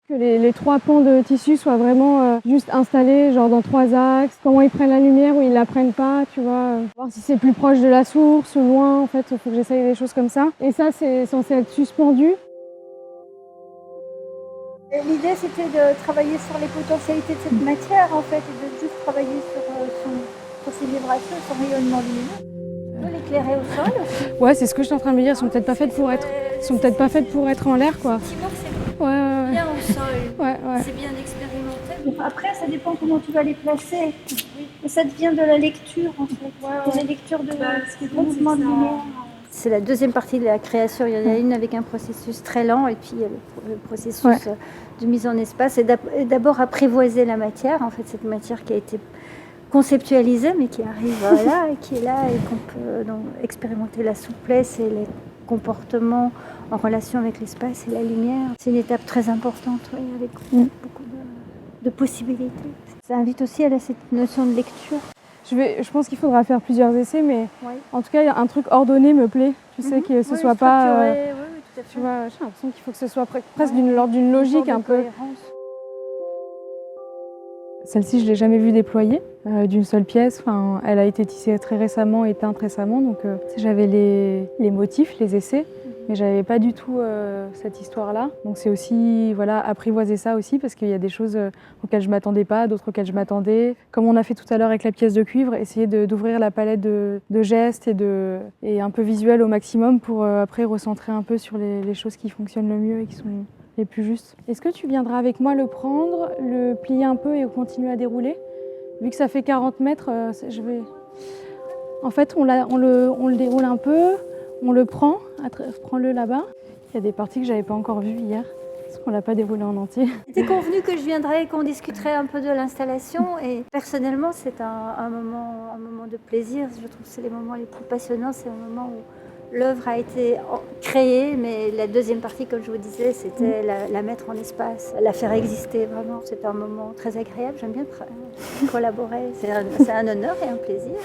Que les 3 pans de tissu soient vraiment juste installés, genre dans 3 axes. Comment ils prennent la lumière ou ils la prennent pas, tu vois. Voir si c'est plus proche de la source ou loin, en fait, il faut que j'essaye des choses comme ça. Et ça, c'est censé être suspendu. L'idée, c'était de travailler sur les potentialités de cette matière, en fait, et de juste travailler sur ses vibrations, son rayonnement lumineux. On peut l'éclairer au sol aussi. Ouais, c'est ce que je suis en train de me dire. Elles sont peut-être pas faites pour être en l'air, quoi. Ouais. Bien au sol. Ouais. C'est bien d'expérimenter. Après, ça dépend comment tu vas les placer. Et ça devient de la lecture, en fait. De la lecture de mouvement de lumière. C'est la deuxième partie de la création. Il y en a une avec un processus très lent et puis il y a le processus de mise en espace. Et d'abord apprivoiser la matière, en fait, cette matière qui a été conceptualisée mais qui arrive là et qui est là et qu'on peut donc expérimenter la souplesse et les comportements en relation avec l'espace et la lumière. C'est une étape très importante, avec beaucoup de possibilités. Ça invite aussi à cette notion de lecture. Je pense qu'il faudra faire plusieurs essais, mais en tout cas, un truc ordonné me plaît. Tu sais, que ce soit pas... tout à fait. Tu vois, j'ai l'impression qu'il faut que ce soit presque de l'ordre d'une logique un peu. Celle-ci, je ne l'ai jamais vue déployer d'une seule pièce. Enfin, elle a été tissée très récemment et teinte récemment. Donc j'avais les motifs, les essais, mais je n'avais pas du tout cette histoire-là. Donc c'est aussi apprivoiser ça aussi, parce qu'il y a des choses auxquelles je ne m'attendais pas, d'autres auxquelles je m'attendais. Comme on a fait tout à l'heure avec la pièce de cuivre, essayer d'ouvrir la palette de gestes et un peu visuel au maximum pour après recentrer un peu sur les choses qui fonctionnent le mieux et qui sont les plus justes. Est-ce que tu viendras avec moi le prendre, le plier un peu et continuer à dérouler? Vu que ça fait 40 mètres, je vais... En fait, on le déroule un peu, on le prend, prends-le là-bas. Il y a des parties que je n'avais pas encore vues hier, parce qu'on ne l'a pas déroulé en entier. C'était convenu que je viendrais et qu'on discuterait un peu de l'installation. Et personnellement, c'est un moment de plaisir. Je trouve que c'est les moments les plus passionnants. C'est un moment où l'œuvre a été créée, mais la deuxième partie, comme je vous disais, c'était la mettre en espace, la faire exister vraiment. C'est un moment très agréable. J'aime bien collaborer. C'est un honneur et un plaisir.